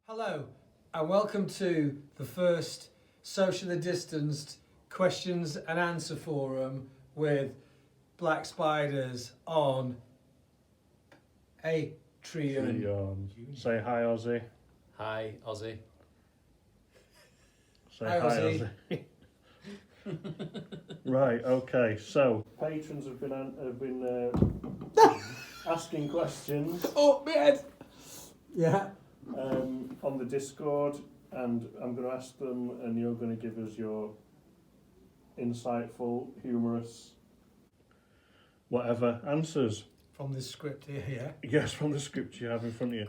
Hello, and welcome to the first socially distanced questions and answer forum with Black Spiders on Patreon. Say hi, Ozzy. Hi, Ozzy. Say Hi, hi, Ozzy. Right. Okay. So patrons have been asking questions Oh, my head! Yeah. on the Discord, and I'm going to ask them, and you're going to give us your insightful, humorous, whatever answers. From this script here, yeah. Yes, from the script you have in front of you.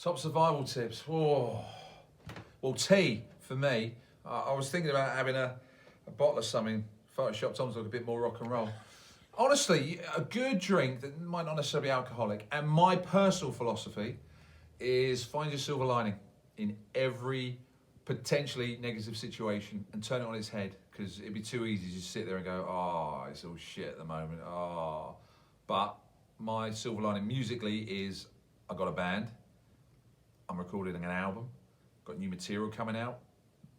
Top survival tips. Whoa. Well, tea for me. I was thinking about having a bottle of something photoshopped on to look a bit more rock and roll. Honestly, a good drink that might not necessarily be alcoholic, and my personal philosophy is find your silver lining in every potentially negative situation and turn it on its head, because it'd be too easy to just sit there and go, oh, it's all shit at the moment. Oh. But my silver lining musically is I got a band. I'm recording an album, got new material coming out.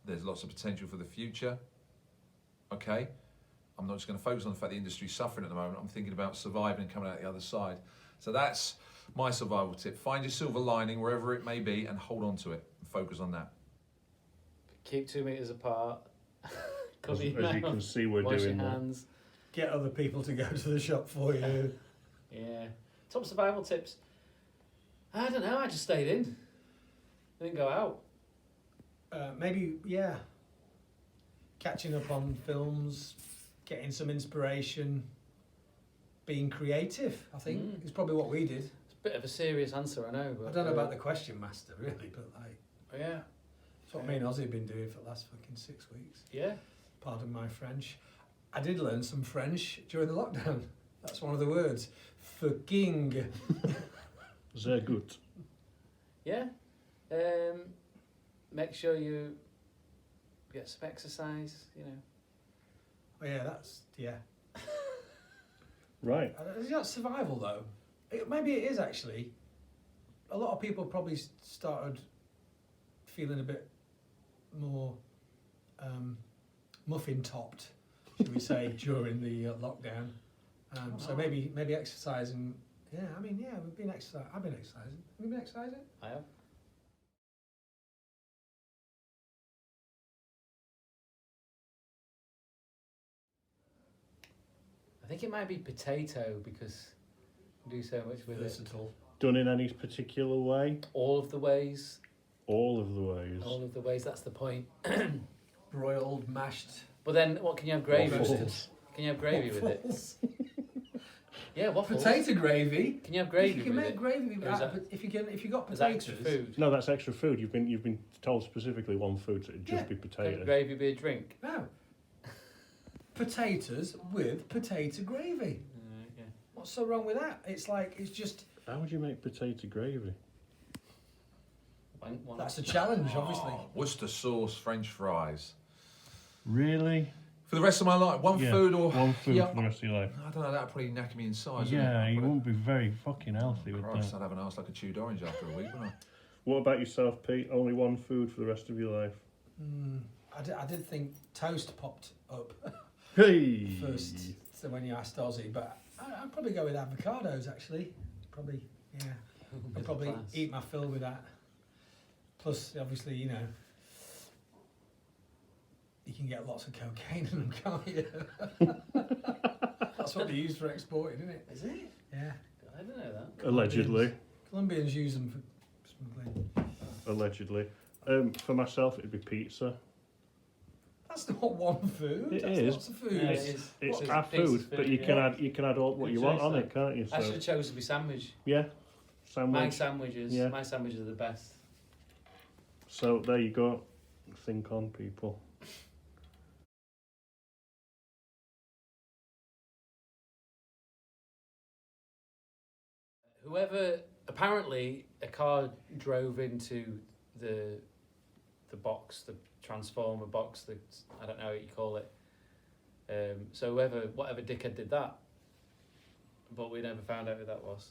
There's lots of potential for the future. Okay, I'm not just going to focus on the fact the industry's suffering at the moment. I'm thinking about surviving and coming out the other side. So that's my survival tip. Find your silver lining wherever it may be and hold on to it and focus on that. Keep 2 meters apart. As Cover your you mouth. can see, we're Wash doing your that. hands. Get other people to go to the shop for you. Yeah. Top survival tips. I don't know. I just stayed in. Didn't go out. Maybe, yeah. Catching up on films, getting some inspiration, being creative, I think, is probably what we did. It's a bit of a serious answer, I know. But, I don't know about the question master, really, but like, Yeah. that's what me and Ozzy have been doing for the last fucking 6 weeks. Yeah. Pardon my French. I did learn some French during the lockdown. That's one of the words. Fucking. Sehr gut. Yeah. Make sure you get some exercise. You know. Oh yeah, that's, yeah. Right. Is that survival though? Maybe it is actually. A lot of people probably started feeling a bit more muffin topped, should we say, during the lockdown. So maybe exercising. Yeah, I mean, yeah, we've been exercising. I've been exercising. Have you been exercising? I have. I think it might be potato because we do so much with it. Versatile. Done in any particular way? All of the ways. All of the ways. All of the ways. That's the point. Broiled, mashed. But then, what can you have gravy with it? Waffles. Can you have gravy with it? Waffles. Yeah, waffles. Potato gravy. Can you have gravy You can with make it? gravy with Or is that, that- but if you got Is that potatoes, extra food? No, that's extra food. You've been told specifically one food, so it'd just Yeah. be Can potato. gravy be a drink? no. Potatoes with potato gravy. Yeah. What's so wrong with that? It's like it's just How would you make potato gravy? One. that's a challenge, obviously. Oh, Worcester sauce, French fries. Really? For the rest of my life, one Yeah, food or one food yeah, for the rest of your life. I don't know. That'd probably knacker me in size. Yeah, wouldn't it? you won't be very fucking healthy with Christ, that. I'd have an ass like a chewed orange after a week, wouldn't I? What about yourself, Pete? Only one food for the rest of your life? I did think toast popped up Hey! first so when you asked Ozzy, but I'd probably go with avocados actually. Probably, yeah. I'd probably eat my fill with that. Plus, obviously, you know, you can get lots of cocaine in them, can't you? That's what they use for exporting, isn't it? Is it? Yeah. I don't know that. Allegedly. Colombians use them for smuggling. Allegedly. For myself, it'd be pizza. That's not one food. It That's is. lots of food. Yeah, It's, it is. it's What? our Pizza's food, but food, you can yeah. add all what Good you want choice, on though. it, can't you? I should So have chosen to be sandwich. yeah, My sandwich. sandwiches. Yeah. My sandwiches are the best. So there you go. Think on, people. Whoever, apparently, a car drove into the box, the transformer box. I don't know what you call it. So whatever dickhead did that, but we never found out who that was.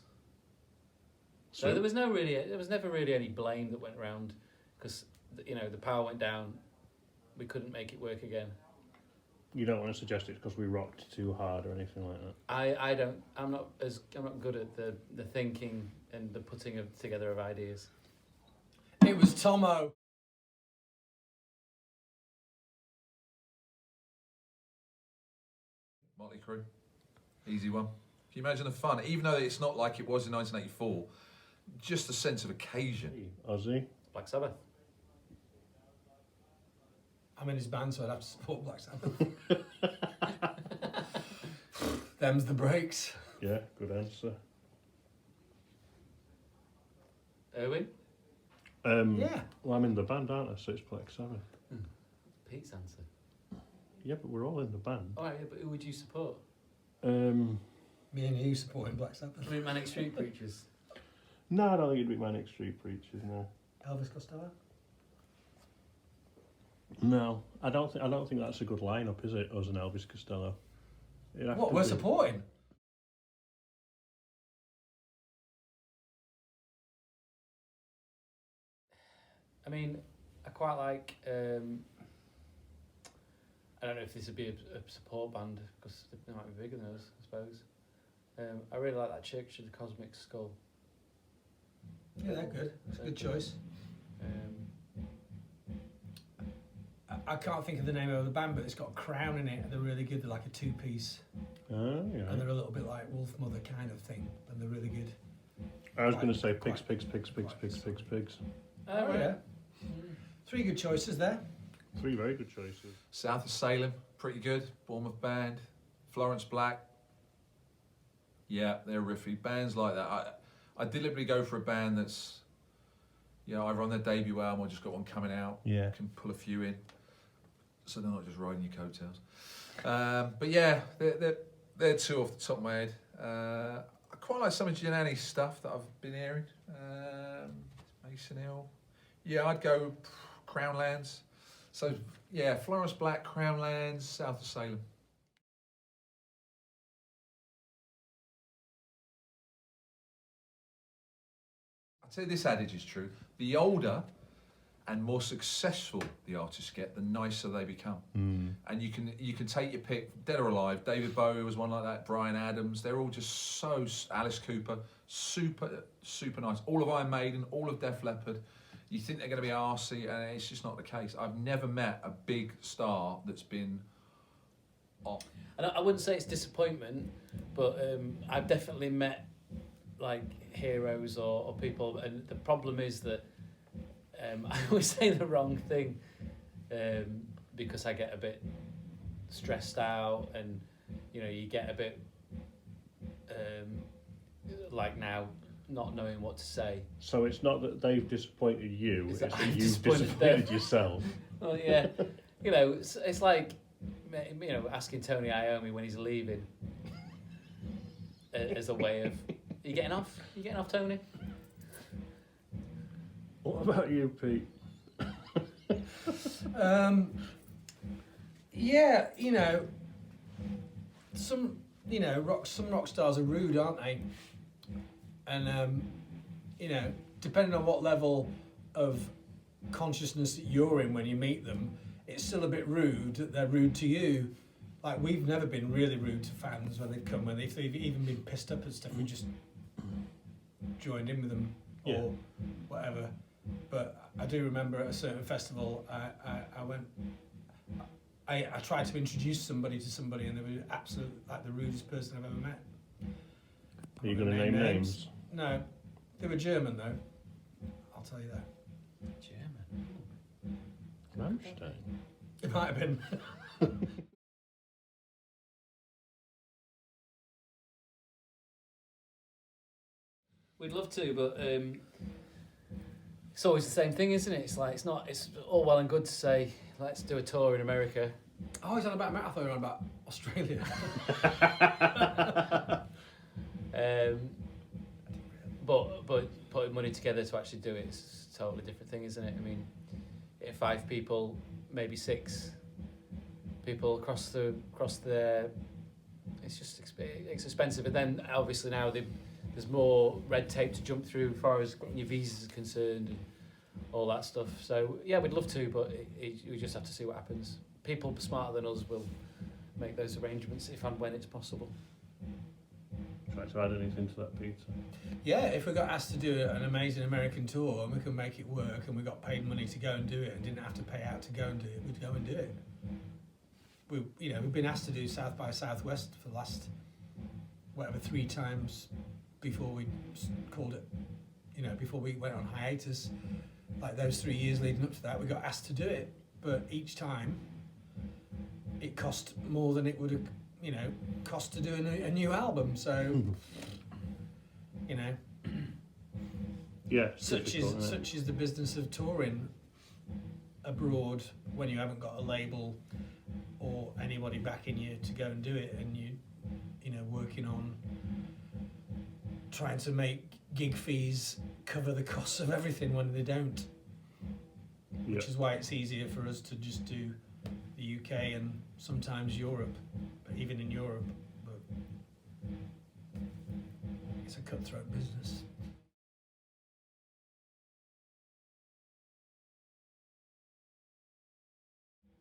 So there was never really any blame that went around because the power went down. We couldn't make it work again. You don't want to suggest it's because we rocked too hard or anything like that? I'm not good at the thinking and the putting together of ideas. It was Tomo. Motley Crue, easy one. Can you imagine the fun? Even though it's not like it was in 1984, just the sense of occasion. Hey, Ozzy? Black Sabbath. I'm in his band, so I'd have to support Black Sabbath. Them's the breaks. Yeah, good answer. Erwin. Yeah. Well, I'm in the band, aren't I? So it's Black Sabbath. Pete's answer. Yeah, but we're all in the band. All right, yeah, but who would you support? Me and you supporting Black Sabbath. Manic Street Preachers. No, I don't think it'd be Manic Street Preachers. No. Elvis Costello. No, I don't think that's a good lineup, is it? Us and Elvis Costello. What we're supporting? I mean, I quite like. I don't know if this would be a support band because they might be bigger than us, I suppose. I really like that Church of the Cosmic Skull. Yeah, they're good. It's a good choice. I can't think of the name of the band, but it's got a crown in it, and they're really good. They're like a two-piece, Oh, yeah. and they're a little bit like Wolf Mother kind of thing, and they're really good. I was going to say pigs. Oh, yeah. 3 good choices there. 3 very good choices. South of Salem, pretty good. Bournemouth band. Florence Black. Yeah, they're riffy. Bands like that. I deliberately go for a band that's, either on their debut album or just got one coming out. Yeah. Can pull a few in, so they're not just riding your coattails. But yeah, they're 2 off the top of my head. I quite like some of Giannani's stuff that I've been hearing. Mason Hill. Yeah, I'd go Crownlands. So yeah, Florence Black, Crownlands, South of Salem. I'd say this adage is true. The older and more successful the artists get, the nicer they become. And you can take your pick, dead or alive. David Bowie was one like that. Bryan Adams. They're all just Alice Cooper, super nice. All of Iron Maiden, all of Def Leppard. You think they're going to be arsey, and it's just not the case. I've never met a big star that's been off. And I wouldn't say it's disappointment, but I've definitely met like heroes or people, and the problem is that I always say the wrong thing because I get a bit stressed out, and you get a bit like now not knowing what to say. So it's not that they've disappointed you; it's that I've you've disappointed disappointed yourself. Well, yeah, it's like asking Tony Iommi when he's leaving as a way of, you getting off? You getting off, Tony? What about you, Pete? Yeah, some rock stars are rude, aren't they? And depending on what level of consciousness that you're in when you meet them, it's still a bit rude that they're rude to you. Like, we've never been really rude to fans when they've come, when they've even been pissed up and stuff. We just joined in with them or whatever. But I do remember at a certain festival, I tried to introduce somebody to somebody, and they were absolutely like the rudest person I've ever met. Are you going to name names? No, they were German though. I'll tell you that. German. Rammstein. It might have been. We'd love to, but it's always the same thing, isn't it? It's like it's all well and good to say let's do a tour in America. Oh, he's on about marathon, on about Australia. But putting money together to actually do it is a totally different thing, isn't it? I mean, if 5 people, maybe 6 people across the it's just it's expensive. And then obviously now there's more red tape to jump through as far as getting your visas are concerned and all that stuff. So yeah, we'd love to, but we just have to see what happens. People smarter than us will make those arrangements if and when it's possible. Try to add anything to that, Peter? Yeah, if we got asked to do an amazing American tour and we can make it work and we got paid money to go and do it and didn't have to pay out to go and do it, we'd go and do it. We've been asked to do South by Southwest for the last, 3 times before we called it, before we went on hiatus. Like those 3 years leading up to that, we got asked to do it. But each time, it cost more than it would have, cost to do a new album. So, Yeah. such is the business of touring abroad when you haven't got a label or anybody backing you to go and do it, and you working on trying to make gig fees cover the costs of everything when they don't, which is why it's easier for us to just do the UK and sometimes Europe, but even in Europe, but it's a cutthroat business.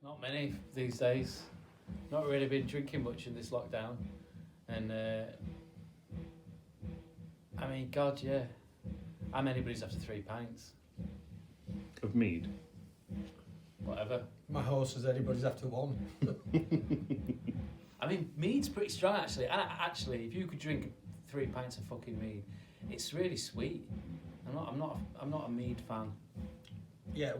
Not many these days. Not really been drinking much in this lockdown, and I mean, God, yeah. How many anybody's after 3 pints? Of mead. Whatever. My horse says anybody's after one. I mean, mead's pretty strong actually. And actually, if you could drink 3 pints of fucking mead, it's really sweet. I'm not a mead fan. Yeah,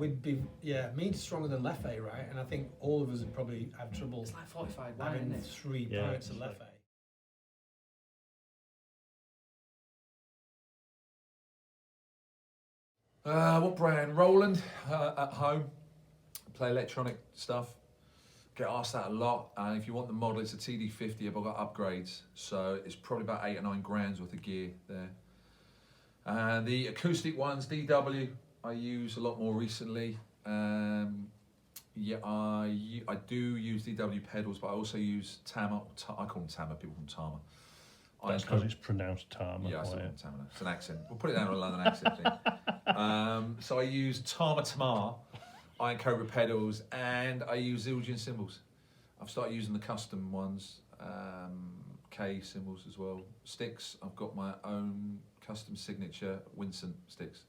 mead's stronger than Leffe, right? And I think all of us would probably have trouble It's like fortified wine, having isn't it? 3 Yeah, pints of it's Leffe. like- What brand? Roland at home. Play electronic stuff. Get asked that a lot. And if you want the model, it's a TD50. I've got upgrades, so it's probably about 8 or 9 grand's worth of gear there. And the acoustic ones, DW, I use a lot more recently. I do use DW pedals, but I also use Tama. I call them Tama. People call them Tama. That's because it's pronounced Tama. Yeah, I still want Tama. It's an accent. We'll put it down on a London accent thing. So I use Tama Tamar, Iron Cobra pedals, and I use Zildjian cymbals. I've started using the custom ones, K cymbals as well. Sticks, I've got my own custom signature Winston sticks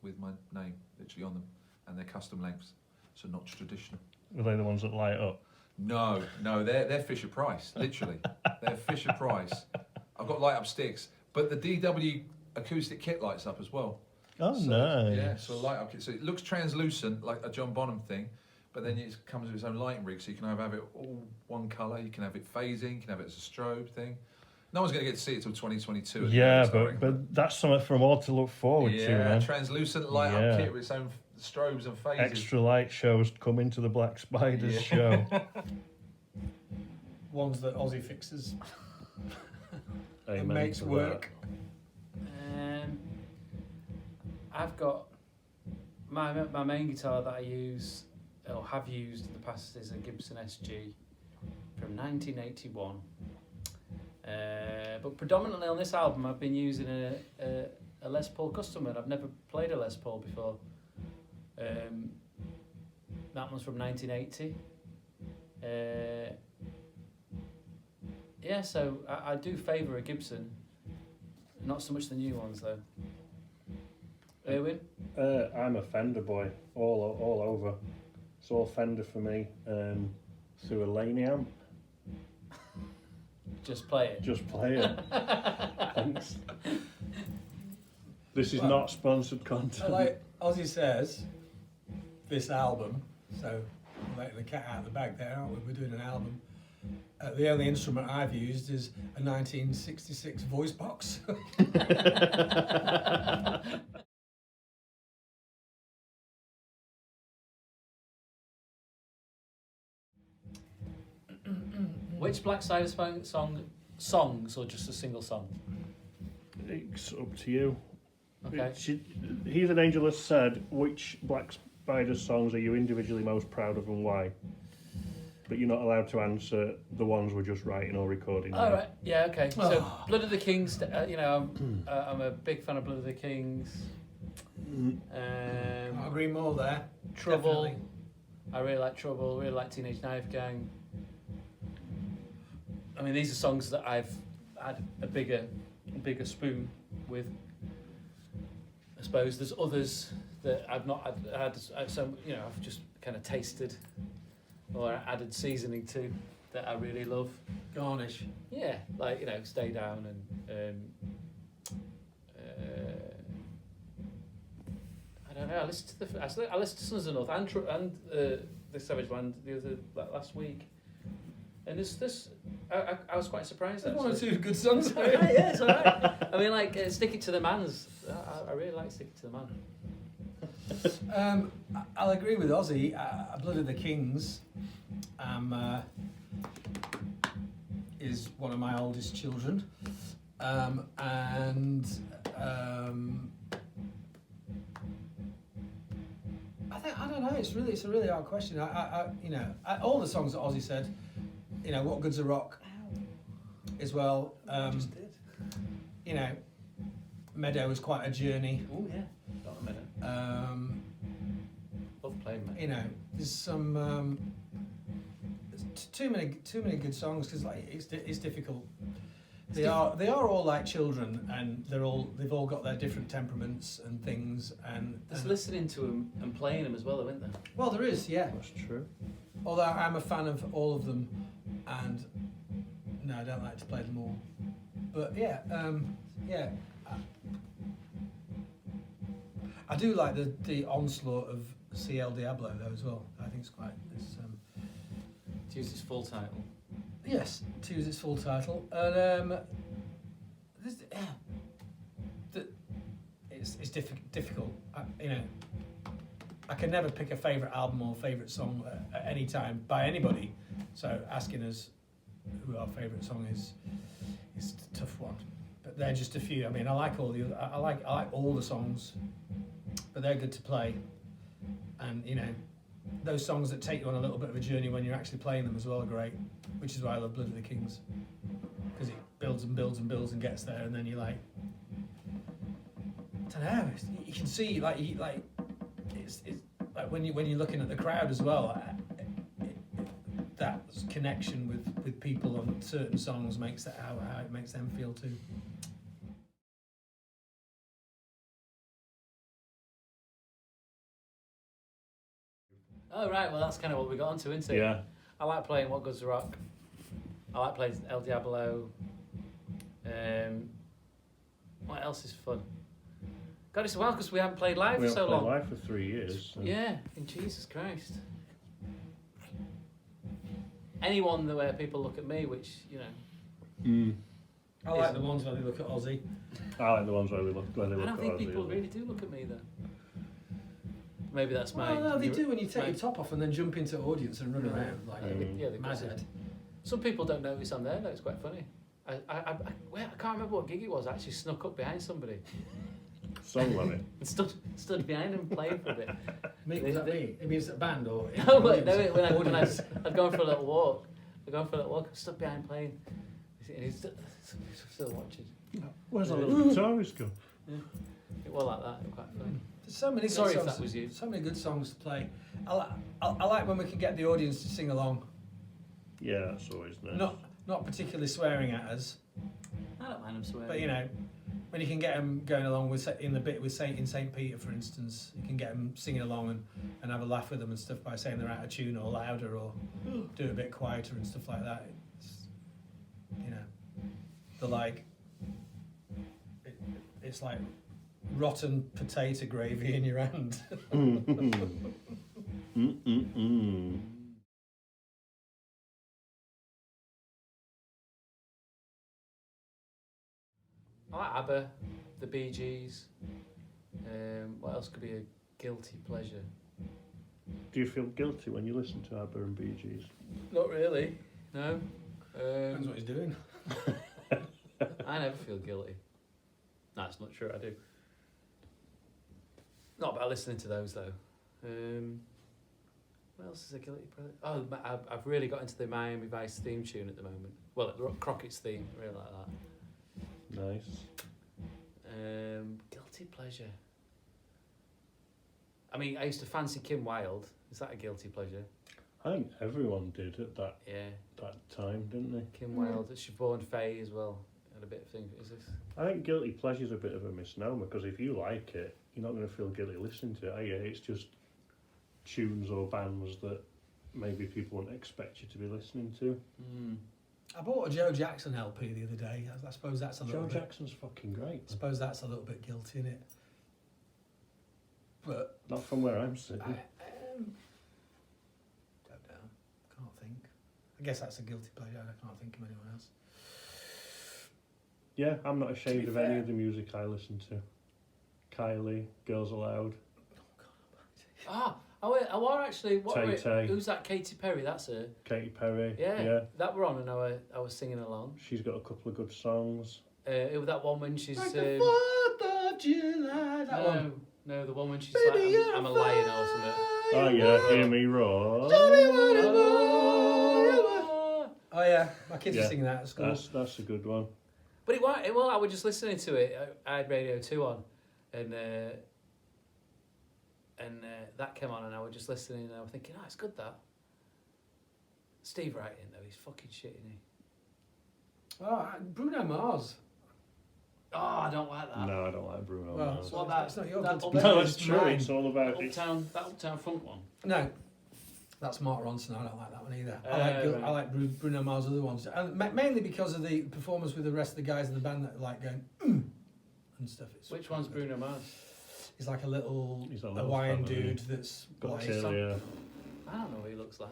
with my name literally on them, and they're custom lengths, so not traditional. Are they the ones that light up? No, they're Fisher Price, literally. They're Fisher Price. I've got light up sticks, but the DW acoustic kit lights up as well. Oh, So, nice. Yeah, so a light up kit. So it looks translucent like a John Bonham thing, but then it comes with its own lighting rig, so you can either have it all one colour, you can have it phasing, you can have it as a strobe thing. No one's going to get to see it till 2022. Yeah, but that's something for them all to look forward to, Yeah, man. translucent light up kit with its own strobes and phases. Extra light shows coming to the Black Spiders show. Ones that Aussie fixes and Amen makes to work. I've got my main guitar that I use or have used in the past is a Gibson SG from 1981. But predominantly on this album, I've been using a Les Paul Custom, and I've never played a Les Paul before. That one's from 1980. Yeah, so I do favour a Gibson. Not so much the new ones though. Erwin? I'm a Fender boy, all over. It's all Fender for me. Through a Laney amp, Just play it. just play it. Thanks. This is not sponsored content. Like Ozzy says, this album, so we're letting the cat out of the bag there, aren't we? We're doing an album. The only instrument I've used is a 1966 voice box. Which Black Sabbath songs or just a single song? It's up to you. Okay. He's an Angel has said, which Black Spider songs are you individually most proud of and why? but you're not allowed to answer the ones we're just writing or recording. All now. right. Yeah. Okay. So Blood of the Kings. You know, I'm a big fan of Blood of the Kings. Can't agree more there. Trouble. Definitely. I really like Trouble. Really like Teenage Knife Gang. I mean, these are songs that I've had a bigger spoon with. I suppose there's others that I've not had some, you know, I've just kind of tasted or added seasoning to that I really love. Garnish. Yeah, like, you know, Stay Down and I don't know. I listened to Sons of the North and The Savage Land last week, and I was quite surprised. There's one or Actually. two good songs. It's all right, yeah, it's all right. I mean, like Stick It to the Man's. I really like Stick It to the Man. I'll agree with Ozzy. Blood of the Kings is one of my oldest children, and I don't know. It's a really hard question. All the songs that Ozzy said. You know, What Good's a Rock, as well. Just did. You know, Meadow was quite a journey. Oh yeah, not a minute. Love playing Meadow. You know, there's some too many good songs because like it's difficult. They are all like children, and they've all got their different temperaments and things. And There's listening to them and playing them as well, isn't there? well, there is, yeah. That's true. Although I'm a fan of all of them, and no, I don't like to play them all. But yeah, I do like the onslaught of CL Diablo though as well. I think it's To use its full title. yes, to use its full title, and it's difficult. I can never pick a favourite album or favourite song at any time by anybody. So asking us who our favourite song is a tough one. But they're just a few. I mean, I like all the I like all the songs, but they're good to play. And you know, those songs that take you on a little bit of a journey when you're actually playing them as well are great. Which is why I love Blood of the Kings, because it builds and builds and builds and gets there, and then you're like, I don't know. You can see it's like when you're looking at the crowd as well. That connection with people on certain songs makes that how it makes them feel too. Oh right, well that's kind of what we got onto, isn't it? Yeah. I like playing What Good's a Rock. I like playing El Diablo. What else is fun? God, it's a while because we haven't played live We for so haven't played long. live for 3 years. So. Yeah, in Jesus Christ. Anyone where people look at me, which, you know, I like the ones where they look at Ozzy. I like the ones where they look I at don't think Ozzy people as well. really do look at me though. Maybe that's my. Well, no, they do when you take my- your top off and then jump into audience and run around like Yeah, they mad do. head. Some people don't notice I'm there though, it's quite funny. I can't remember what gig it was. I actually snuck up behind somebody Song on it. and stood behind him playing for a bit. Me, was that me? It means a band or No, wait, no, when audience? I'd gone for a little walk. I stood behind playing. And he's still watching. Where's that little guitarist go? It was like that. It was quite funny. There's so many Sorry good if songs. that was you. So many good songs to play. I like when we can get the audience to sing along. Yeah, that's always nice. Not particularly swearing at us, I don't mind him swearing. but you know, when you can get them going along with in the bit with Saint Peter, for instance, you can get them singing along and have a laugh with them and stuff by saying they're out of tune or louder or do it a bit quieter and stuff like that. You know, the like. It's like rotten potato gravy in your hand. I like ABBA, the Bee Gees. What else could be a guilty pleasure? Do you feel guilty when you listen to ABBA and Bee Gees? Not really. No. Depends what he's doing. I never feel guilty. That's not true. I do. Not about listening to those though. What else is a guilty pleasure? Oh, I've really got into the Miami Vice theme tune at the moment. Well, Crockett's theme, I really like that. Nice. Guilty pleasure. I mean, I used to fancy Kim Wilde. Is that a guilty pleasure? I think everyone did at that Yeah, time, didn't they? Kim Wilde. Siobhan Faye as well. Had a bit of thing. Is this? I think guilty pleasure's a bit of a misnomer because if you like it, you're not going to feel guilty listening to it, are you? It's just tunes or bands that maybe people wouldn't expect you to be listening to. Mm. I bought a Joe Jackson LP the other day. I suppose that's a little Joe bit. Jackson's fucking great. I suppose that's a little bit guilty, innit? But Not from where I'm sitting. I don't know. Can't think. I guess that's a guilty pleasure. I can't think of anyone else. Yeah, I'm not ashamed To of be any fair- of the music I listen to. Kylie, Girls Aloud, I were actually. What Tay were it- Tay. Who's that? Katy Perry. That's her. Katy Perry. Yeah, that were on, and I was singing along. She's got a couple of good songs. It was that one when she's. Like the 4th of July. That one. No, the one when she's Baby, like, I'm a lion or something. Oh yeah, Hear Me Roar. Oh yeah, my kids Yeah, are singing that at school. That's a good one. But I was just listening to it. I had Radio 2 on, and that came on, and I was just listening, and I was thinking, it's good that. Steve Wright in though, he's fucking shit, isn't he? Oh, Bruno Mars. Oh, I don't like that. No, I don't like Bruno Well, Mars. What that's not your that guilty up- pleasure. No, it's it's true. mine. It's all about it. That Uptown Funk one. No, that's Mark Ronson. I don't like that one either. Right. I like Bruno Mars' other ones, and mainly because of the performance with the rest of the guys in the band that like going and stuff. It's Which one's Bruno Mars? He's like a little He's a little Hawaiian fella, dude that's Got like Talia. I don't know what he looks like.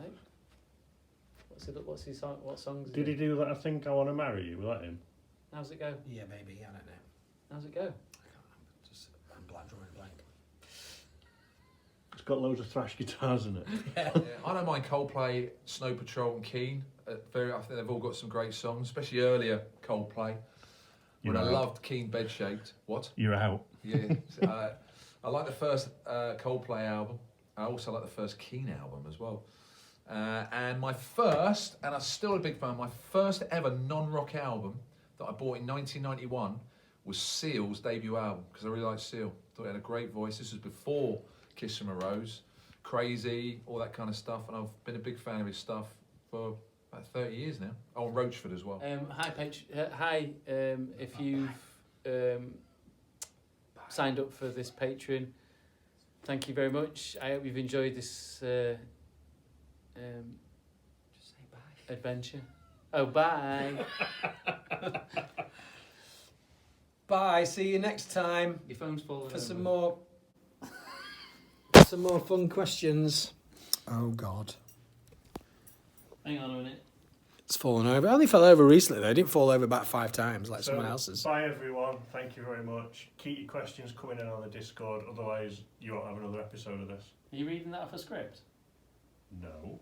What's his song? What songs? Did he do that? I think I Want to Marry You. Was that him? How's it go? yeah, maybe I don't know. How's it go? I can't remember. Just I'm drawing a blank. It's got loads of thrash guitars in it. Yeah, I don't mind Coldplay, Snow Patrol, and Keane. I think they've all got some great songs, especially earlier Coldplay. When I loved Keane Bed Shaped. What? You're out. Yeah. I like the first Coldplay album. I also like the first Keane album as well. And my first, and I'm still a big fan, my first ever non-rock album that I bought in 1991 was Seal's debut album, because I really liked Seal. Thought he had a great voice. This was before Kiss from a Rose, Crazy, all that kind of stuff, and I've been a big fan of his stuff for about 30 years now. Oh, and Roachford as well. Hi, if you've signed up for this Patreon, thank you very much. I hope you've enjoyed this Just say bye. adventure. Oh, bye. Bye. See you next time Your phone's falling for over. some more fun questions. Oh God. Hang on a minute. It's fallen over. It only fell over recently though. It didn't fall over about 5 times like someone else's. Bye everyone. Thank you very much. Keep your questions coming in on the Discord. Otherwise, you won't have another episode of this. Are you reading that off a script? No.